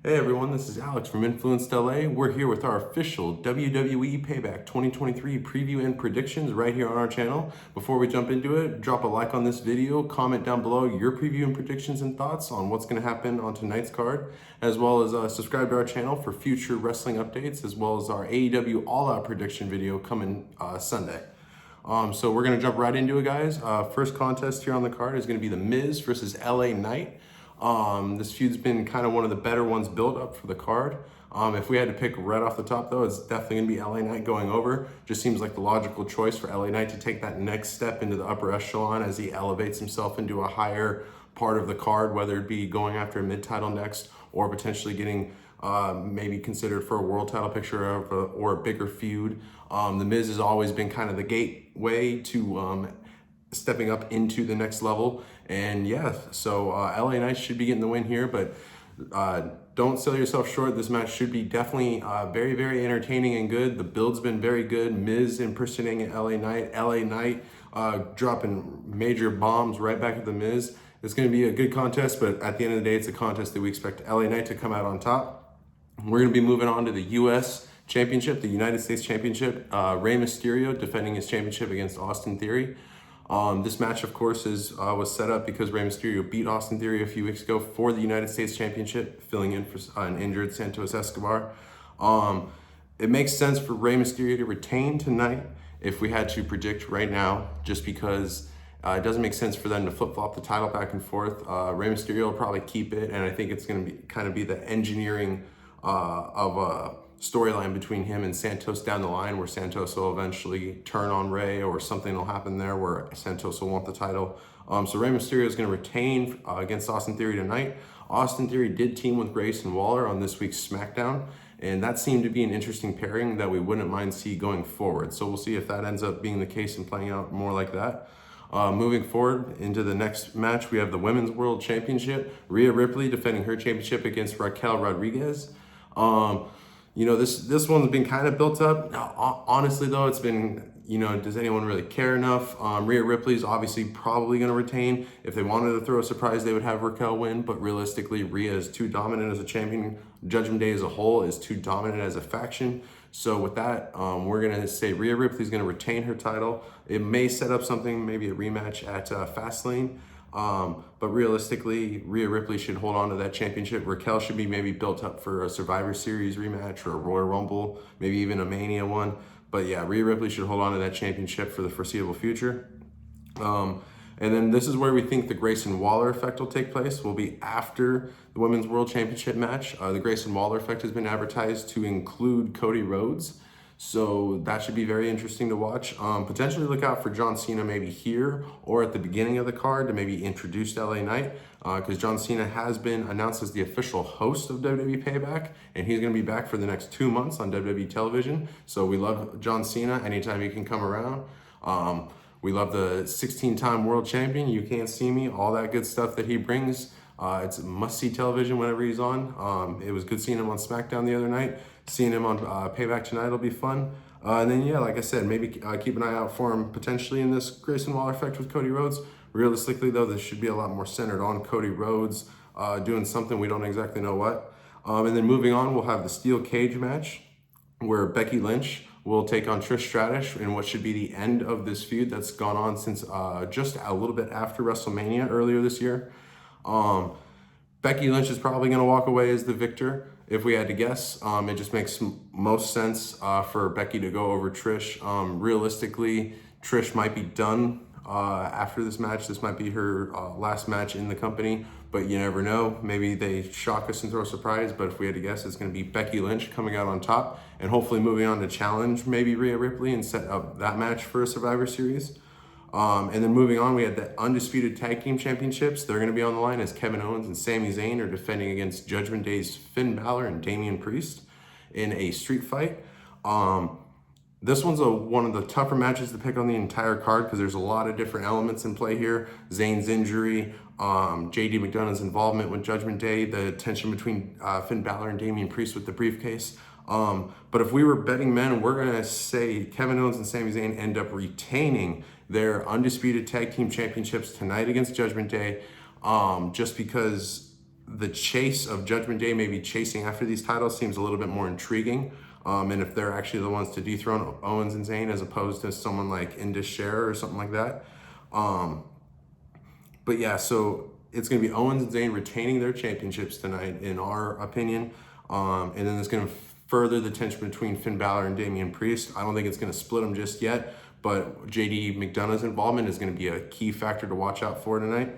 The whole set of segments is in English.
Hey everyone, this is Alex from Influenced LA. We're here with our official WWE Payback 2023 preview and predictions right here on our channel. Before we jump into it, drop a like on this video, comment down below your preview and predictions and thoughts on what's going to happen on tonight's card, as well as subscribe to our channel for future wrestling updates, as well as our AEW All Out prediction video coming Sunday. So we're going to jump right into it, guys. First contest here on the card is going to be The Miz versus LA Knight. This feud's been kind of one of the better ones built up for the card. If we had to pick right off the top, though, it's definitely going to be LA Knight going over. Just seems like the logical choice for LA Knight to take that next step into the upper echelon as he elevates himself into a higher part of the card, whether it be going after a mid-title next or potentially getting maybe considered for a world title picture or a bigger feud. The Miz has always been kind of the gateway to stepping up into the next level. And yeah, so LA Knight should be getting the win here, but don't sell yourself short. This match should be definitely very, very entertaining and good. The build's been very good. Miz impersonating LA Knight. LA Knight dropping major bombs right back at the Miz. It's going to be a good contest, but at the end of the day, it's a contest that we expect LA Knight to come out on top. We're going to be moving on to the U.S. Championship, the United States Championship. Rey Mysterio defending his championship against Austin Theory. This match, of course, was set up because Rey Mysterio beat Austin Theory a few weeks ago for the United States Championship, filling in for an injured Santos Escobar. It makes sense for Rey Mysterio to retain tonight if we had to predict right now, just because it doesn't make sense for them to flip-flop the title back and forth. Rey Mysterio will probably keep it, and I think it's going to be kind of be the engineering of a storyline between him and Santos down the line, where Santos will eventually turn on Rey, or something will happen there where Santos will want the title. So Rey Mysterio is going to retain against Austin Theory tonight. Austin Theory did team with Grayson Waller on this week's SmackDown, and that seemed to be an interesting pairing that we wouldn't mind see going forward. So we'll see if that ends up being the case and playing out more like that. Moving forward into the next match, we have the Women's World Championship. Rhea Ripley defending her championship against Raquel Rodriguez. This one's been kind of built up. Now, honestly, though, it's been, does anyone really care enough? Rhea Ripley's obviously probably going to retain. If they wanted to throw a surprise, they would have Raquel win. But realistically, Rhea is too dominant as a champion. Judgment Day as a whole is too dominant as a faction. So with that, we're going to say Rhea Ripley's going to retain her title. It may set up something, maybe a rematch at Fastlane. But realistically, Rhea Ripley should hold on to that championship. Raquel should be maybe built up for a Survivor Series rematch or a Royal Rumble, maybe even a Mania one. But yeah, Rhea Ripley should hold on to that championship for the foreseeable future. And then this is where we think the Grayson Waller effect will take place. Will be after the Women's World Championship match. The Grayson Waller effect has been advertised to include Cody Rhodes. So that should be very interesting to watch. Potentially look out for John Cena maybe here or at the beginning of the card to maybe introduce LA Knight, because John Cena has been announced as the official host of WWE Payback, and he's going to be back for the next 2 months on WWE television. So we love John Cena anytime he can come around. We love the 16-time world champion. You can't see me, all that good stuff that he brings. It's must-see television whenever he's on. It was good seeing him on SmackDown the other night. Seeing him on Payback tonight will be fun. And then, yeah, like I said, maybe keep an eye out for him potentially in this Grayson Waller effect with Cody Rhodes. Realistically, though, this should be a lot more centered on Cody Rhodes doing something. We don't exactly know what. And then moving on, we'll have the Steel Cage match where Becky Lynch will take on Trish Stratus in what should be the end of this feud that's gone on since just a little bit after WrestleMania earlier this year. Becky Lynch is probably going to walk away as the victor, if we had to guess. It just makes most sense for Becky to go over Trish. Realistically, Trish might be done after this match. This might be her last match in the company, but you never know. Maybe they shock us and throw a surprise, but if we had to guess, it's going to be Becky Lynch coming out on top and hopefully moving on to challenge maybe Rhea Ripley and set up that match for a Survivor Series. And then moving on, we had the Undisputed Tag Team Championships. They're going to be on the line as Kevin Owens and Sami Zayn are defending against Judgment Day's Finn Balor and Damian Priest in a street fight. This one's one of the tougher matches to pick on the entire card because there's a lot of different elements in play here. Zayn's injury, JD McDonough's involvement with Judgment Day, the tension between Finn Balor and Damian Priest with the briefcase. But if we were betting men, we're going to say Kevin Owens and Sami Zayn end up retaining their Undisputed Tag Team Championships tonight against Judgment Day, just because the chase of Judgment Day, maybe chasing after these titles, seems a little bit more intriguing. And if they're actually the ones to dethrone Owens and Zayn as opposed to someone like Indus Sher or something like that. But yeah, so it's going to be Owens and Zayn retaining their championships tonight, in our opinion. And then it's going to further the tension between Finn Balor and Damian Priest. I don't think it's going to split them just yet, but JD McDonough's involvement is going to be a key factor to watch out for tonight.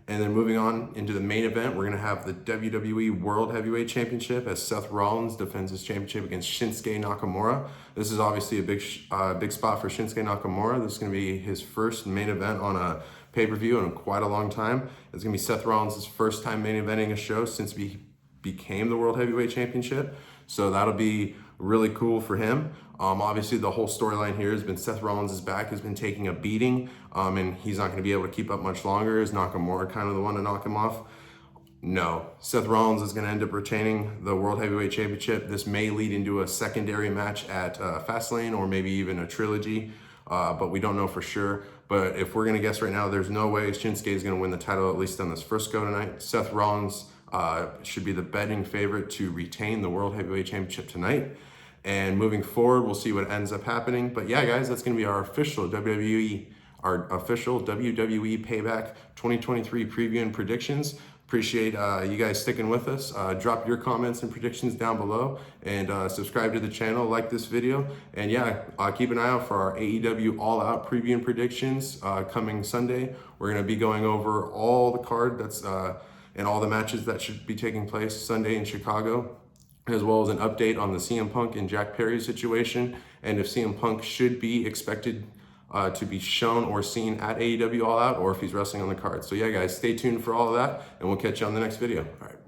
And then moving on into the main event, we're going to have the WWE World Heavyweight Championship as Seth Rollins defends his championship against Shinsuke Nakamura. This is obviously a big spot for Shinsuke Nakamura. This is going to be his first main event on a pay-per-view in quite a long time. It's going to be Seth Rollins' first time main eventing a show since he became the World Heavyweight Championship. So that'll be really cool for him. Obviously, the whole storyline here has been Seth Rollins' back has been taking a beating, and he's not going to be able to keep up much longer. Is Nakamura kind of the one to knock him off? No. Seth Rollins is going to end up retaining the World Heavyweight Championship. This may lead into a secondary match at Fastlane, or maybe even a trilogy, but we don't know for sure. But if we're going to guess right now, there's no way Shinsuke is going to win the title, at least on this first go tonight. Seth Rollins should be the betting favorite to retain the World Heavyweight Championship tonight. And moving forward, we'll see what ends up happening. But yeah, guys, that's going to be our official WWE Payback 2023 preview and predictions. Appreciate you guys sticking with us. Drop your comments and predictions down below, and subscribe to the channel, like this video. And yeah, keep an eye out for our AEW All Out preview and predictions coming Sunday. We're going to be going over all the card that's and all the matches that should be taking place Sunday in Chicago, as well as an update on the CM Punk and Jack Perry situation, and if CM Punk should be expected to be shown or seen at AEW All Out, or if he's wrestling on the card. So yeah, guys, stay tuned for all of that, and we'll catch you on the next video. All right.